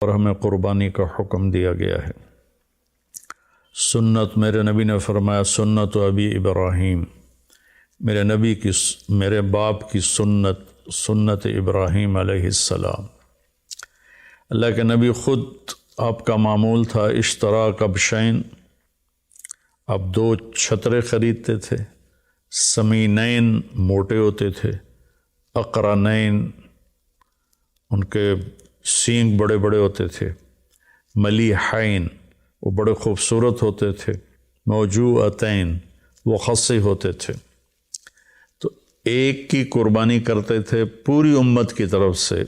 اور ہمیں قربانی کا حکم دیا گیا ہے۔ سنت، میرے نبی نے فرمایا سنت ابی ابراہیم، میرے نبی کی، میرے باپ کی سنت ابراہیم علیہ السلام۔ اللہ کے نبی خود، آپ کا معمول تھا اشترا کبشین، آپ 2 چھترے خریدتے تھے، سمینین موٹے ہوتے تھے، اقرنین ان کے سینگ بڑے بڑے ہوتے تھے، ملیحین وہ بڑے خوبصورت ہوتے تھے، موجوعتین وہ خصی ہوتے تھے۔ تو ایک کی قربانی کرتے تھے پوری امت کی طرف سے،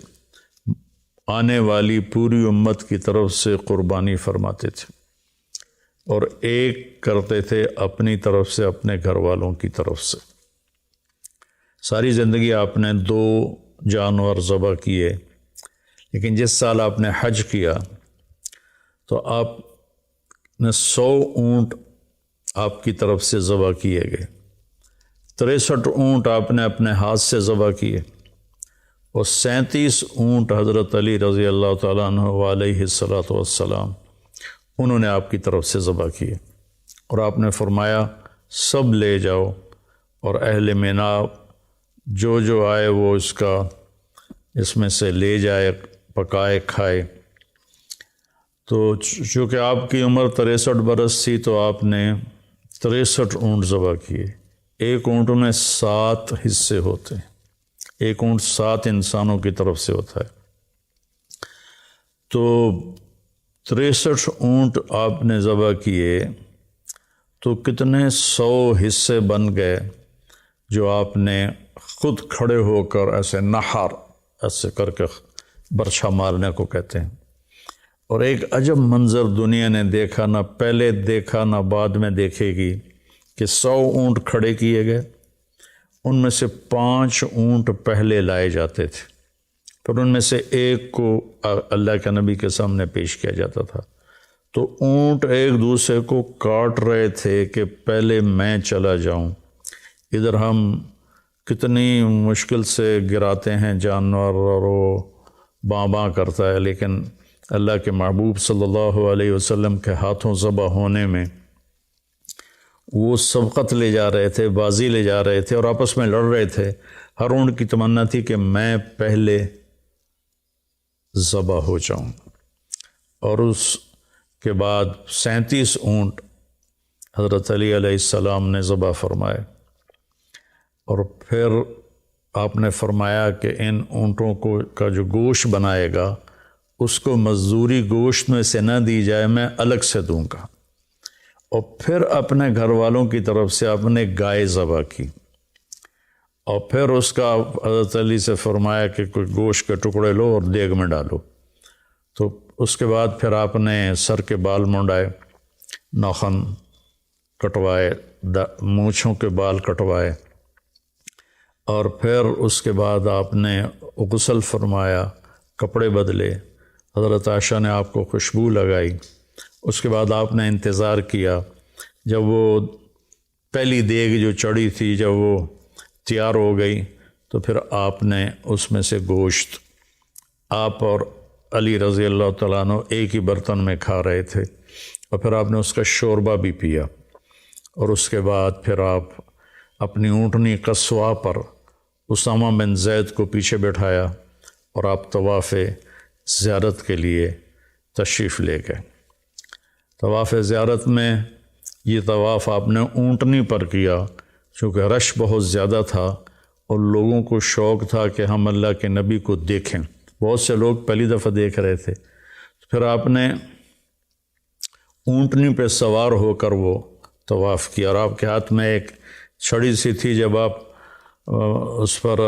آنے والی پوری امت کی طرف سے قربانی فرماتے تھے، اور ایک کرتے تھے اپنی طرف سے، اپنے گھر والوں کی طرف سے۔ ساری زندگی آپ نے 2 جانور ذبح کیے، لیکن جس سال آپ نے حج کیا تو آپ نے 100 اونٹ آپ کی طرف سے ذبح کیے گئے، 63 اونٹ آپ نے اپنے ہاتھ سے ذبح کیے، اور 37 اونٹ حضرت علی رضی اللہ تعالیٰ عنہ علیہ السلام انہوں نے آپ کی طرف سے ذبح کیے، اور آپ نے فرمایا سب لے جاؤ، اور اہل مینا جو آئے وہ اس میں سے لے جائے، پکائے کھائے۔ تو چونکہ آپ کی عمر 63 برس تھی تو آپ نے 63 اونٹ ذبح کیے۔ ایک اونٹ میں 7 حصے ہوتے ہیں، ایک اونٹ 7 انسانوں کی طرف سے ہوتا ہے۔ تو 63 اونٹ آپ نے ذبح کیے تو کتنے 100 حصے بن گئے، جو آپ نے خود کھڑے ہو کر ایسے نحر ایسے کر کے برچھا مارنے کو کہتے ہیں۔ اور ایک عجب منظر دنیا نے دیکھا، نہ پہلے دیکھا نہ بعد میں دیکھے گی، کہ 100 اونٹ کھڑے کیے گئے، ان میں سے 5 اونٹ پہلے لائے جاتے تھے، پھر ان میں سے ایک کو اللہ کے نبی کے سامنے پیش کیا جاتا تھا۔ تو اونٹ ایک دوسرے کو کاٹ رہے تھے کہ پہلے میں چلا جاؤں۔ ادھر ہم کتنی مشکل سے گراتے ہیں جانور، اور وہ باں کرتا ہے، لیکن اللہ کے محبوب صلی اللہ علیہ وسلم کے ہاتھوں ذبح ہونے میں وہ سبقت لے جا رہے تھے، بازی لے جا رہے تھے، اور آپس میں لڑ رہے تھے۔ ہر اونٹ کی تمنا تھی کہ میں پہلے ذبح ہو جاؤں، اور اس کے بعد 37 اونٹ حضرت علی علیہ السلام نے ذبح فرمائے، اور پھر آپ نے فرمایا کہ ان اونٹوں کا جو گوشت بنائے گا اس کو مزدوری گوشت میں سے نہ دی جائے، میں الگ سے دوں گا۔ اور پھر اپنے گھر والوں کی طرف سے آپ نے گائے ذبح کی، اور پھر اس کا حضرت علی سے فرمایا کہ کوئی گوشت کے ٹکڑے لو اور دیگ میں ڈالو۔ تو اس کے بعد پھر آپ نے سر کے بال منڈائے، ناخن کٹوائے، مونچھوں کے بال کٹوائے، اور پھر اس کے بعد آپ نے غسل فرمایا، کپڑے بدلے، حضرت عائشہ نے آپ کو خوشبو لگائی۔ اس کے بعد آپ نے انتظار کیا، جب وہ پہلی دیگ جو چڑھی تھی جب وہ تیار ہو گئی تو پھر آپ نے اس میں سے گوشت، آپ اور علی رضی اللہ تعالیٰ عنہ ایک ہی برتن میں کھا رہے تھے، اور پھر آپ نے اس کا شوربہ بھی پیا، اور اس کے بعد پھر آپ اپنی اونٹنی قصواء پر اسامہ بن زید کو پیچھے بٹھایا، اور آپ طواف زیارت کے لیے تشریف لے گئے۔ طواف زیارت میں یہ طواف آپ نے اونٹنی پر کیا، چونکہ رش بہت زیادہ تھا اور لوگوں کو شوق تھا کہ ہم اللہ کے نبی کو دیکھیں، بہت سے لوگ پہلی دفعہ دیکھ رہے تھے۔ پھر آپ نے اونٹنی پہ سوار ہو کر وہ طواف کیا، اور آپ کے ہاتھ میں ایک چھڑی سی تھی، جب آپ اس پر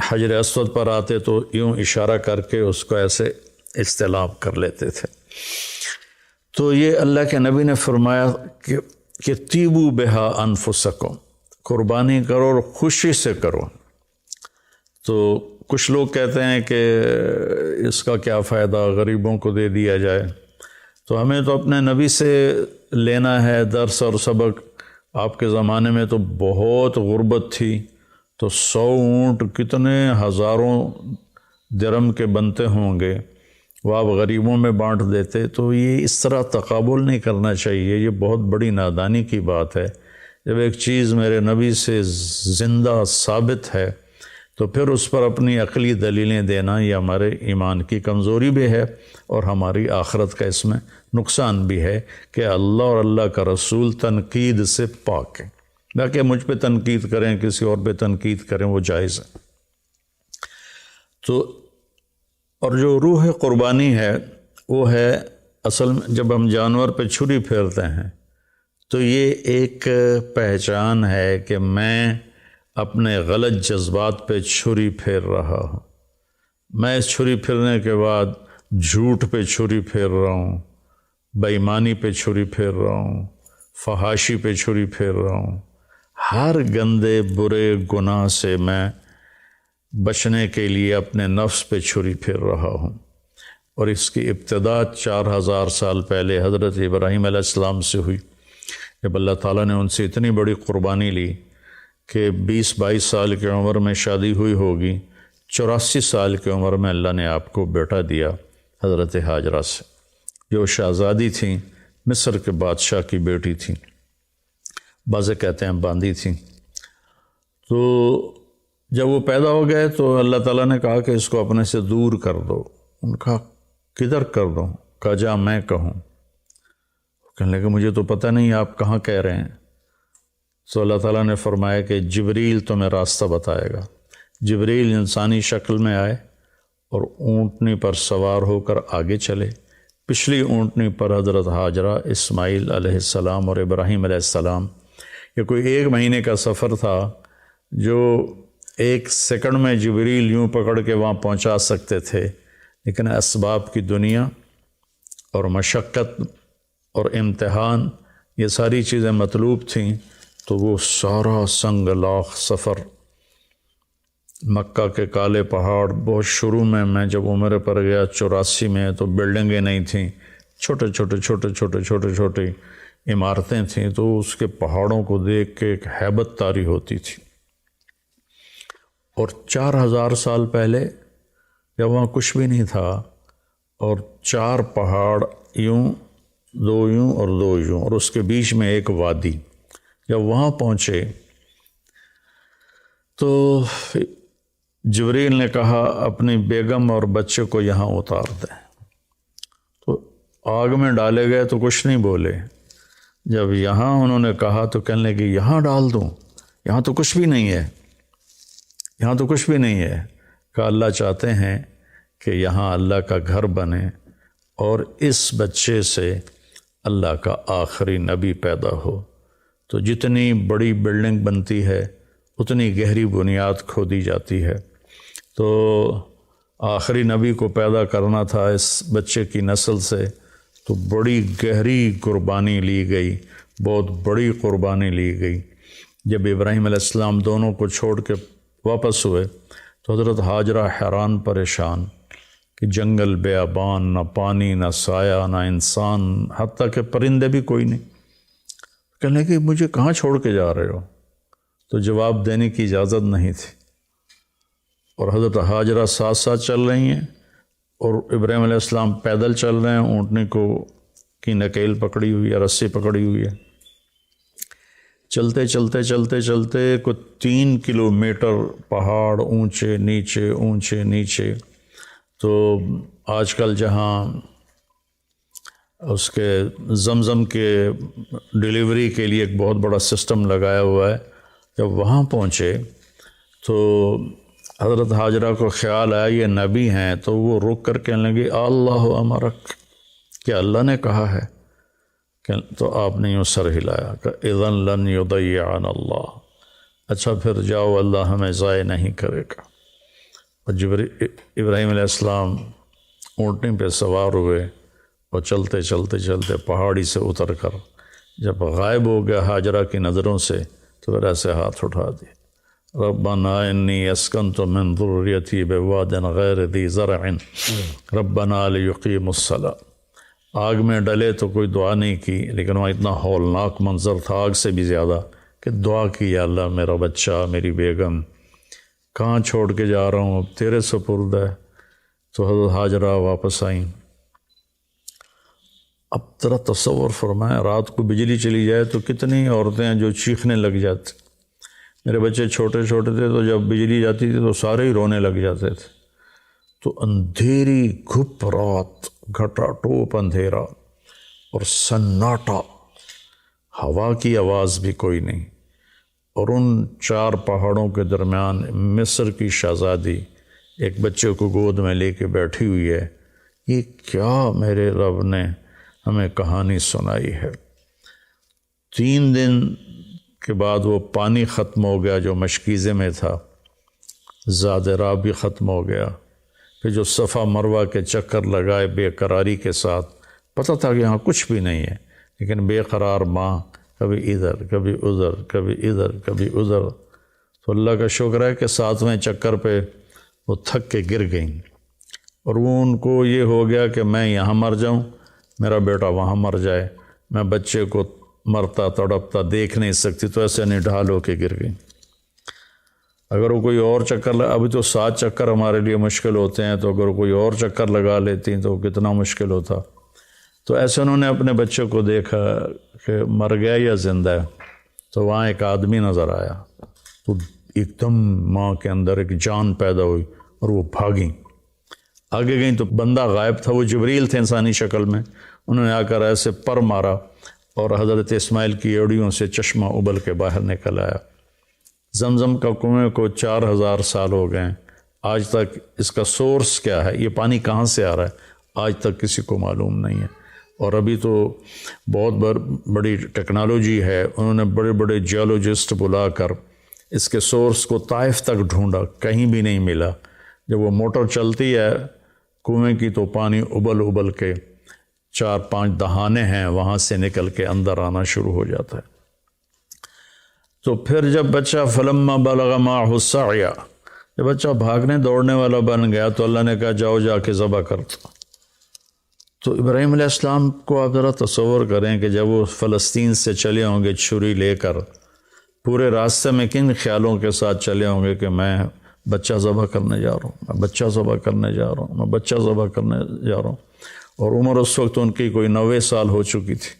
حجر اسود پر آتے تو یوں اشارہ کر کے اس کو ایسے استلام کر لیتے تھے۔ تو یہ اللہ کے نبی نے فرمایا کہ تیبو بہا انفسکم، قربانی کرو اور خوشی سے کرو۔ تو کچھ لوگ کہتے ہیں کہ اس کا کیا فائدہ، غریبوں کو دے دیا جائے۔ تو ہمیں تو اپنے نبی سے لینا ہے درس اور سبق۔ آپ کے زمانے میں تو بہت غربت تھی، تو 100 اونٹ کتنے ہزاروں درم کے بنتے ہوں گے، وہ آپ غریبوں میں بانٹ دیتے، تو یہ اس طرح تقابل نہیں کرنا چاہیے، یہ بہت بڑی نادانی کی بات ہے۔ جب ایک چیز میرے نبی سے زندہ ثابت ہے تو پھر اس پر اپنی عقلی دلیلیں دینا یہ ہمارے ایمان کی کمزوری بھی ہے اور ہماری آخرت کا اس میں نقصان بھی ہے کہ اللہ اور اللہ کا رسول تنقید سے پاک ہے۔ باقی مجھ پہ تنقید کریں، کسی اور پہ تنقید کریں، وہ جائز ہے۔ تو اور جو روح قربانی ہے وہ ہے اصل میں جب ہم جانور پہ چھری پھیرتے ہیں تو یہ ایک پہچان ہے کہ میں اپنے غلط جذبات پہ چھری پھیر رہا ہوں، میں اس چھری پھیرنے کے بعد جھوٹ پہ چھری پھیر رہا ہوں، بے ایمانی پہ چھری پھیر رہا ہوں، فحاشی پہ چھری پھیر رہا ہوں، ہر گندے برے گناہ سے میں بچنے کے لیے اپنے نفس پہ چھری پھیر رہا ہوں۔ اور اس کی ابتدا 4000 سال پہلے حضرت ابراہیم علیہ السلام سے ہوئی، جب اللہ تعالیٰ نے ان سے اتنی بڑی قربانی لی کہ 20-22 سال کی عمر میں شادی ہوئی ہوگی، 84 سال کی عمر میں اللہ نے آپ کو بیٹا دیا حضرت ہاجرہ سے، جو شہزادی تھیں، مصر کے بادشاہ کی بیٹی تھیں، بعض کہتے ہیں باندی تھیں۔ تو جب وہ پیدا ہو گئے تو اللہ تعالیٰ نے کہا کہ اس کو اپنے سے دور کر دو۔ ان کا کدھر کر دو؟ کہا جا میں کہوں۔ کہنے لگے مجھے تو پتہ نہیں آپ کہاں کہہ رہے ہیں۔ تو اللہ تعالیٰ نے فرمایا کہ جبریل تمہیں راستہ بتائے گا۔ جبریل انسانی شکل میں آئے اور اونٹنی پر سوار ہو کر آگے چلے۔ پچھلی اونٹنی پر حضرت ہاجرہ، اسماعیل علیہ السلام اور ابراہیم علیہ السلام۔ یہ کوئی 1 مہینے کا سفر تھا جو 1 سیکنڈ میں جبریل یوں پکڑ کے وہاں پہنچا سکتے تھے، لیکن اسباب کی دنیا اور مشقت اور امتحان یہ ساری چیزیں مطلوب تھیں، تو وہ سارا سنگ لاخ سفر مکہ کے کالے پہاڑ، بہت شروع میں جب عمر پر گیا 84 میں، تو بلڈنگیں نہیں تھیں، چھوٹے عمارتیں تھیں، تو اس کے پہاڑوں کو دیکھ کے ایک ہیبت طاری ہوتی تھی۔ اور 4000 سال پہلے جب وہاں کچھ بھی نہیں تھا اور 4 پہاڑ یوں، 2 یوں اور 2 یوں، اور اس کے بیچ میں ایک وادی، جب وہاں پہنچے تو جبریل نے کہا اپنی بیگم اور بچے کو یہاں اتار دیں۔ تو آگ میں ڈالے گئے تو کچھ نہیں بولے۔ جب یہاں انہوں نے کہا تو کہنے لگے یہاں ڈال دوں؟ یہاں تو کچھ بھی نہیں ہے، یہاں تو کچھ بھی نہیں ہے۔ کہ اللہ چاہتے ہیں کہ یہاں اللہ کا گھر بنے اور اس بچے سے اللہ کا آخری نبی پیدا ہو۔ تو جتنی بڑی بلڈنگ بنتی ہے اتنی گہری بنیاد کھودی جاتی ہے۔ تو آخری نبی کو پیدا کرنا تھا اس بچے کی نسل سے، تو بڑی گہری قربانی لی گئی، بہت بڑی قربانی لی گئی۔ جب ابراہیم علیہ السلام دونوں کو چھوڑ کے واپس ہوئے تو حضرت ہاجرہ حیران پریشان کہ جنگل بیابان، نہ پانی، نہ سایہ، نہ انسان، حتیٰ کہ پرندے بھی کوئی نہیں۔ کہنے کہ مجھے کہاں چھوڑ کے جا رہے ہو؟ تو جواب دینے کی اجازت نہیں تھی، اور حضرت ہاجرہ ساتھ ساتھ چل رہی ہیں اور ابراہیم علیہ السلام پیدل چل رہے ہیں، اونٹنی کو کی نکیل پکڑی ہوئی ہے، رسی پکڑی ہوئی ہے۔ چلتے چلتے چلتے چلتے کوئی 3 کلومیٹر پہاڑ اونچے نیچے اونچے نیچے۔ تو آج کل جہاں اس کے زمزم کے ڈیلیوری کے لیے ایک بہت بڑا سسٹم لگایا ہوا ہے، جب وہاں پہنچے تو حضرت ہاجرہ کو خیال آیا یہ نبی ہیں، تو وہ رک کر کہنے لگے اللہ امرک، کیا اللہ نے کہا ہے؟ تو آپ نے یوں سر ہلایا کہ اذن لن یضیعنا اللہ، اچھا پھر جاؤ، اللہ ہمیں ضائع نہیں کرے گا۔ اور ابراہیم علیہ السلام اونٹنی پہ سوار ہوئے اور چلتے چلتے چلتے پہاڑی سے اتر کر جب غائب ہو گیا ہاجرہ کی نظروں سے، تو پھر ایسے ہاتھ اٹھا دیے، ربنا انی اسکنت من ذریتی بواد غیر ذی زرع ربنا لیقیموا الصلاۃ۔ آگ میں ڈلے تو کوئی دعا نہیں کی، لیکن وہاں اتنا ہولناک منظر تھا آگ سے بھی زیادہ کہ دعا کی، یا اللہ میرا بچہ، میری بیگم کہاں چھوڑ کے جا رہا ہوں، اب تیرے سپرد ہے، تو حضرت ہاجرہ واپس آئیں۔ اب ذرا تصور فرمائیں، رات کو بجلی چلی جائے تو کتنی عورتیں ہیں جو چیخنے لگ جاتی۔ میرے بچے چھوٹے چھوٹے تھے تو جب بجلی جاتی تھی تو سارے ہی رونے لگ جاتے تھے۔ تو اندھیری گھپ رات، گھٹا ٹوپ اندھیرا اور سناٹا، ہوا کی آواز بھی کوئی نہیں، اور ان 4 پہاڑوں کے درمیان مصر کی شہزادی ایک بچے کو گود میں لے کے بیٹھی ہوئی ہے۔ یہ کیا میرے رب نے ہمیں کہانی سنائی ہے۔ 3 دن کے بعد وہ پانی ختم ہو گیا جو مشکیزے میں تھا، زاد راہ بھی ختم ہو گیا۔ پھر جو صفا مروہ کے چکر لگائے بے قراری کے ساتھ، پتہ تھا کہ یہاں کچھ بھی نہیں ہے، لیکن بے قرار ماں کبھی ادھر کبھی ادھر کبھی ادھر کبھی ادھر۔ تو اللہ کا شکر ہے کہ 7ویں چکر پہ وہ تھک کے گر گئیں، اور وہ ان کو یہ ہو گیا کہ میں یہاں مر جاؤں، میرا بیٹا وہاں مر جائے، میں بچے کو مرتا تڑپتا دیکھ نہیں سکتی، تو ایسے نڈھال ہو کے گر گئیں۔ اگر وہ کوئی اور چکر ابھی تو 7 چکر ہمارے لیے مشکل ہوتے ہیں، تو اگر کوئی اور چکر لگا لیتی تو کتنا مشکل ہوتا۔ تو ایسے انہوں نے اپنے بچے کو دیکھا کہ مر گیا یا زندہ ہے، تو وہاں ایک آدمی نظر آیا، تو ایک دم ماں کے اندر ایک جان پیدا ہوئی اور وہ بھاگیں۔ آگے گئیں تو بندہ غائب تھا، وہ جبریل تھے انسانی شکل میں۔ انہوں نے آ کر ایسے پر مارا اور حضرت اسماعیل کی ایڑیوں سے چشمہ ابل کے باہر نکل آیا۔ زمزم کا کنویں کو 4000 سال ہو گئے ہیں، آج تک اس کا سورس کیا ہے، یہ پانی کہاں سے آ رہا ہے، آج تک کسی کو معلوم نہیں ہے۔ اور ابھی تو بہت بڑی ٹیکنالوجی ہے، انہوں نے بڑے بڑے جیولوجسٹ بلا کر اس کے سورس کو طائف تک ڈھونڈا، کہیں بھی نہیں ملا۔ جب وہ موٹر چلتی ہے کنویں کی تو پانی ابل ابل کے 4-5 دہانے ہیں وہاں سے نکل کے اندر آنا شروع ہو جاتا ہے۔ تو پھر جب بچہ فلما بلغ معه السعی، جب بچہ بھاگنے دوڑنے والا بن گیا تو اللہ نے کہا جاؤ جا کے ذبح کر دو۔ تو ابراہیم علیہ السلام کو آپ ذرا تصور کریں کہ جب وہ فلسطین سے چلے ہوں گے چھری لے کر، پورے راستے میں کن خیالوں کے ساتھ چلے ہوں گے کہ میں بچہ ذبح کرنے جا رہا ہوں، میں بچہ ذبح کرنے جا رہا ہوں، میں بچہ ذبح کرنے جا رہا ہوں۔ اور عمر اس وقت ان کی کوئی 90 سال ہو چکی تھی۔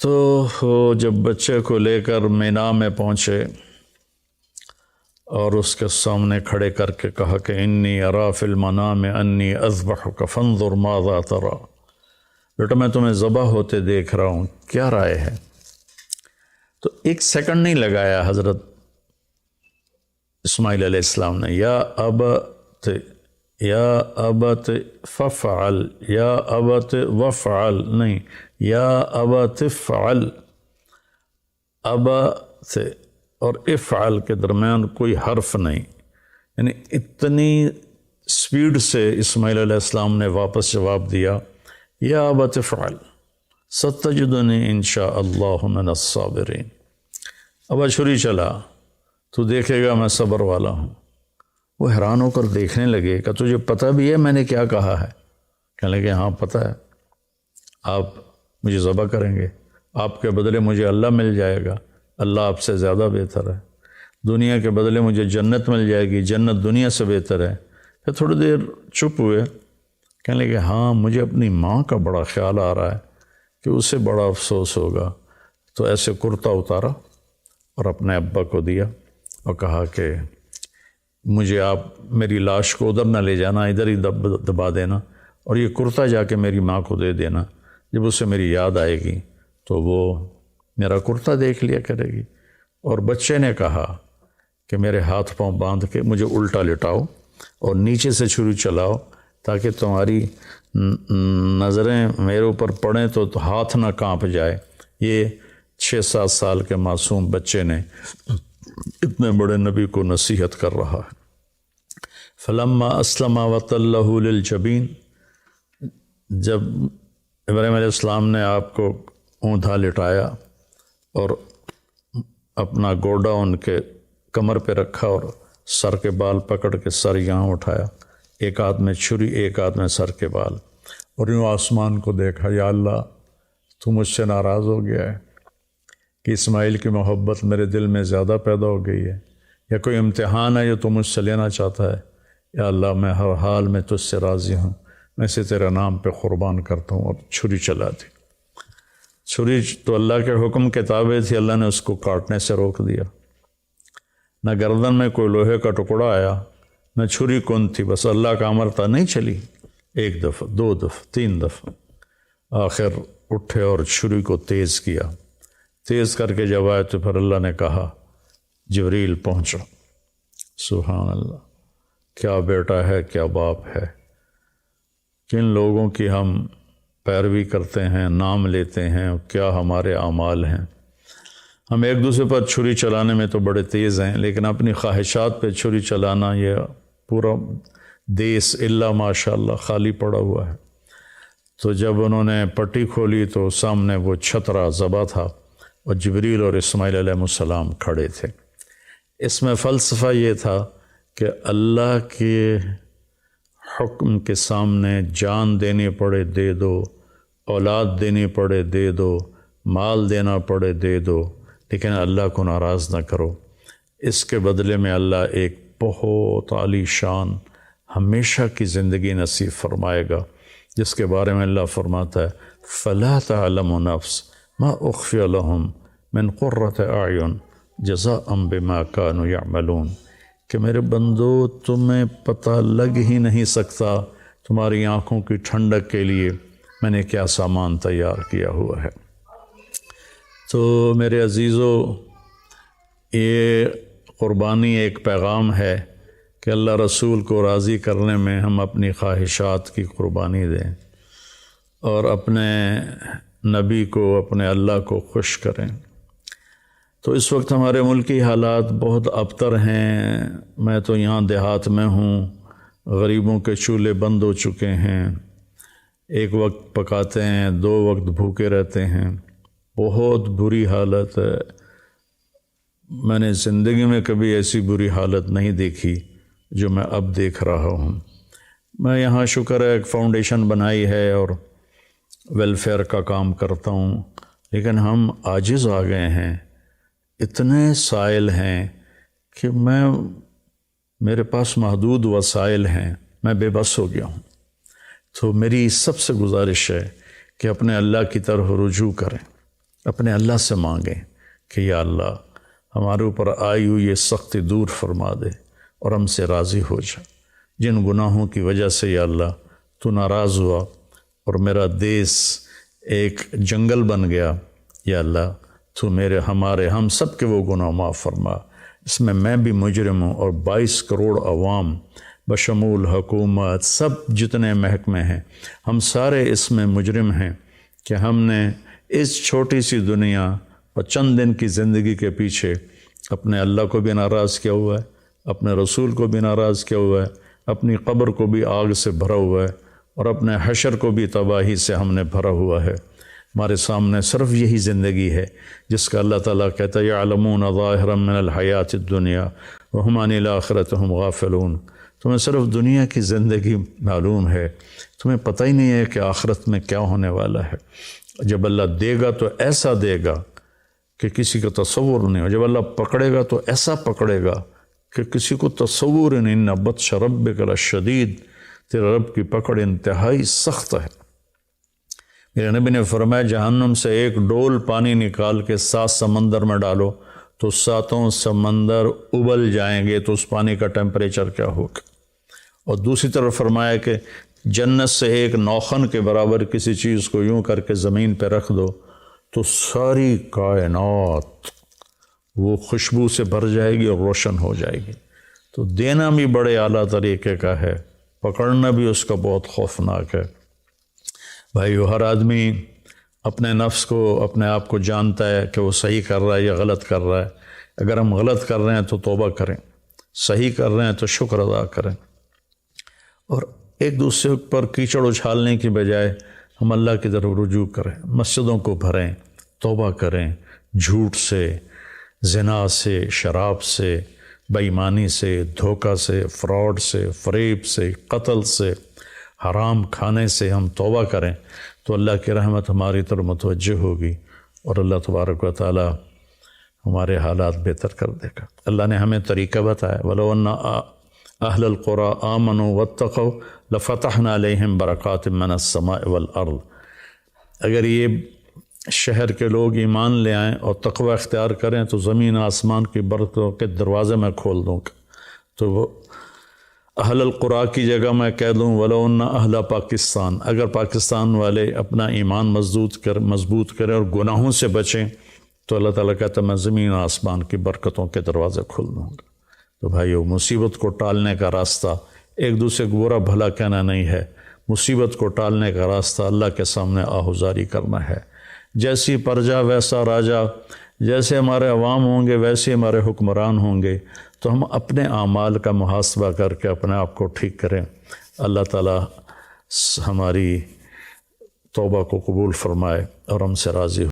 تو جب بچے کو لے کر مینا میں پہنچے اور اس کے سامنے کھڑے کر کے کہا کہ انی ارا فی المنام انی اذبحک فانظر ماذا تری، بیٹا میں تمہیں ذبح ہوتے دیکھ رہا ہوں، کیا رائے ہے؟ تو 1 سیکنڈ نہیں لگایا حضرت اسماعیل علیہ السلام نے، یا ابت ففعل، یا ابت وفعل نہیں، یا ابت فعل، ابت اور افعل کے درمیان کوئی حرف نہیں، یعنی اتنی سپیڈ سے اسماعیل علیہ السلام نے واپس جواب دیا، یا ابت فعل ستجدنی انشاء اللہ من الصابرین۔ اب چھری چلا، تو دیکھے گا میں صبر والا ہوں۔ وہ حیران ہو کر دیکھنے لگے کہ تجھے پتہ بھی ہے میں نے کیا کہا ہے؟ کہنے لگے ہاں پتہ ہے، آپ مجھے ذبح کریں گے، آپ کے بدلے مجھے اللہ مل جائے گا، اللہ آپ سے زیادہ بہتر ہے، دنیا کے بدلے مجھے جنت مل جائے گی، جنت دنیا سے بہتر ہے۔ پھر تھوڑی دیر چپ ہوئے، کہنے لگے ہاں مجھے اپنی ماں کا بڑا خیال آ رہا ہے کہ اسے بڑا افسوس ہوگا۔ تو ایسے کرتا اتارا اور اپنے ابا کو دیا اور کہا کہ مجھے آپ میری لاش کو ادھر نہ لے جانا، ادھر ہی دبا دینا، اور یہ کرتا جا کے میری ماں کو دے دینا، جب اسے میری یاد آئے گی تو وہ میرا کرتا دیکھ لیا کرے گی۔ اور بچے نے کہا کہ میرے ہاتھ پاؤں باندھ کے مجھے الٹا لٹاؤ اور نیچے سے چھری چلاؤ تاکہ تمہاری نظریں میرے اوپر پڑیں تو ہاتھ نہ کانپ جائے۔ یہ 6-7 سال کے معصوم بچے نے اتنے بڑے نبی کو نصیحت کر رہا ہے۔ فلما اسلم وتلہ للجبین، جب ابراہیم علیہ السلام نے آپ کو اوندا لٹایا اور اپنا گوڈا ان کے کمر پہ رکھا اور سر کے بال پکڑ کے سر یہاں اٹھایا، ایک ہاتھ میں چھری ایک ہاتھ میں سر کے بال، اور یوں آسمان کو دیکھا، یا اللہ تو مجھ سے ناراض ہو گیا ہے کہ اسماعیل کی محبت میرے دل میں زیادہ پیدا ہو گئی ہے، یا کوئی امتحان ہے جو تو مجھ سے لینا چاہتا ہے، یا اللہ میں ہر حال میں تجھ سے راضی ہوں، میں اسے تیرے نام پہ قربان کرتا ہوں، اور چھری چلا دی۔ چھری تو اللہ کے حکم کے تابع تھی، اللہ نے اس کو کاٹنے سے روک دیا۔ نہ گردن میں کوئی لوہے کا ٹکڑا آیا، نہ چھری کون تھی، بس اللہ کا امر تھا، نہیں چلی، 1 دفعہ 2 دفعہ 3 دفعہ، آخر اٹھے اور چھری کو تیز کیا۔ تیز کر کے جب آئے تو پھر اللہ نے کہا جبریل پہنچو۔ سبحان اللہ، کیا بیٹا ہے، کیا باپ ہے، کن لوگوں کی ہم پیروی کرتے ہیں، نام لیتے ہیں، کیا ہمارے اعمال ہیں۔ ہم ایک دوسرے پر چھری چلانے میں تو بڑے تیز ہیں، لیکن اپنی خواہشات پہ چھری چلانا، یہ پورا دیس الا ماشاء اللہ خالی پڑا ہوا ہے۔ تو جب انہوں نے پٹی کھولی تو سامنے وہ چھترا ذبح تھا اور جبریل اور اسماعیل علیہ السلام کھڑے تھے۔ اس میں فلسفہ یہ تھا کہ اللہ کے حکم کے سامنے جان دینی پڑے دے دو، اولاد دینی پڑے دے دو، مال دینا پڑے دے دو، لیکن اللہ کو ناراض نہ کرو۔ اس کے بدلے میں اللہ ایک بہت عالی شان ہمیشہ کی زندگی نصیب فرمائے گا، جس کے بارے میں اللہ فرماتا ہے فَلَا تَعْلَمُ نَفْسٌ مَا أُخْفِيَ لَهُم مِّن قُرَّةِ أَعْيُنٍ جَزَاءً بِمَا كَانُوا يَعْمَلُونَ، کہ میرے بندو تمہیں پتہ لگ ہی نہیں سکتا تمہاری آنکھوں کی ٹھنڈک کے لیے میں نے کیا سامان تیار کیا ہوا ہے۔ تو میرے عزیزو، یہ قربانی ایک پیغام ہے کہ اللہ رسول کو راضی کرنے میں ہم اپنی خواہشات کی قربانی دیں اور اپنے نبی کو، اپنے اللہ کو خوش کریں۔ تو اس وقت ہمارے ملکی حالات بہت ابتر ہیں۔ میں تو یہاں دیہات میں ہوں، غریبوں کے چولہے بند ہو چکے ہیں، 1 وقت پکاتے ہیں، 2 وقت بھوکے رہتے ہیں، بہت بری حالت ہے۔ میں نے زندگی میں کبھی ایسی بری حالت نہیں دیکھی جو میں اب دیکھ رہا ہوں۔ میں یہاں شکر ہے ایک فاؤنڈیشن بنائی ہے اور ویلفیئر کا کام کرتا ہوں، لیکن ہم عاجز آ گئے ہیں، اتنے سائل ہیں کہ میرے پاس محدود وسائل ہیں، میں بے بس ہو گیا ہوں۔ تو میری سب سے گزارش ہے کہ اپنے اللہ کی طرف رجوع کریں، اپنے اللہ سے مانگیں کہ یا اللہ ہمارے اوپر آئی ہوئی یہ سختی دور فرما دے اور ہم سے راضی ہو جا۔ جن گناہوں کی وجہ سے یا اللہ تو ناراض ہوا اور میرا دیس ایک جنگل بن گیا، یا اللہ تو ہم سب کے وہ گناہ معاف فرما۔ اس میں بھی مجرم ہوں، اور 22 کروڑ عوام بشمول حکومت سب جتنے محکمے ہیں، ہم سارے اس میں مجرم ہیں کہ ہم نے اس چھوٹی سی دنیا اور چند دن کی زندگی کے پیچھے اپنے اللہ کو بھی ناراض کیا ہوا ہے، اپنے رسول کو بھی ناراض کیا ہوا ہے، اپنی قبر کو بھی آگ سے بھرا ہوا ہے، اور اپنے حشر کو بھی تباہی سے ہم نے بھرا ہوا ہے۔ ہمارے سامنے صرف یہی زندگی ہے جس کا اللہ تعالیٰ کہتا ہے یعلمون ظاہرا من الحیات الدنیا وہم عن الآخرۃ ہم غافلون۔ تمہیں صرف دنیا کی زندگی معلوم ہے، تمہیں پتہ ہی نہیں ہے کہ آخرت میں کیا ہونے والا ہے۔ جب اللہ دے گا تو ایسا دے گا کہ کسی کا تصور نہیں ہو، جب اللہ پکڑے گا تو ایسا پکڑے گا کہ کسی کو تصور نہیں۔ ان بطش ربک لشدید، تیرے رب کی پکڑ انتہائی سخت ہے۔ میرے نبی نے فرمایا جہنم سے ایک ڈول پانی نکال کے 7 سمندر میں ڈالو تو 7 سمندر ابل جائیں گے، تو اس پانی کا ٹیمپریچر کیا ہوگا۔ اور دوسری طرف فرمایا کہ جنت سے ایک نوخن کے برابر کسی چیز کو یوں کر کے زمین پہ رکھ دو تو ساری کائنات وہ خوشبو سے بھر جائے گی اور روشن ہو جائے گی۔ تو دینا بھی بڑے اعلیٰ طریقے کا ہے، پکڑنا بھی اس کا بہت خوفناک ہے۔ بھائیو، ہر آدمی اپنے نفس کو، اپنے آپ کو جانتا ہے کہ وہ صحیح کر رہا ہے یا غلط کر رہا ہے۔ اگر ہم غلط کر رہے ہیں تو توبہ کریں، صحیح کر رہے ہیں تو شکر ادا کریں، اور ایک دوسرے پر کیچڑ اچھالنے کی بجائے ہم اللہ کی طرف رجوع کریں، مسجدوں کو بھریں، توبہ کریں، جھوٹ سے، زنا سے، شراب سے، بے ایمانی سے، دھوکہ سے، فراڈ سے، فریب سے، قتل سے، حرام کھانے سے ہم توبہ کریں تو اللہ کی رحمت ہماری طرف متوجہ ہوگی اور اللہ تبارک و تعالی ہمارے حالات بہتر کر دے گا۔ اللہ نے ہمیں طریقہ بتایا، وَلَوْ أَنَّ اہل القری آمنوا واتقوا لفتحنا علیہم برکات من السماء والارض، اگر یہ شہر کے لوگ ایمان لے آئیں اور تقوی اختیار کریں تو زمین آسمان کی برکتوں کے دروازے میں کھول دوں گا۔ تو وہ اہل القری کی جگہ میں کہہ دوں ولو ان اہل پاکستان، اگر پاکستان والے اپنا ایمان مضبوط کریں اور گناہوں سے بچیں تو اللہ تعالیٰ کہتا ہے میں زمین و آسمان کی برکتوں کے دروازے کھول دوں گا۔ تو بھائیو، مصیبت کو ٹالنے کا راستہ ایک دوسرے کو برا بھلا کہنا نہیں ہے، مصیبت کو ٹالنے کا راستہ اللہ کے سامنے آہوزاری کرنا ہے۔ جیسی پرجا ویسا راجا، جیسے ہمارے عوام ہوں گے ویسے ہمارے حکمران ہوں گے، تو ہم اپنے اعمال کا محاسبہ کر کے اپنے آپ کو ٹھیک کریں۔ اللہ تعالیٰ ہماری توبہ کو قبول فرمائے اور ہم سے راضی ہو۔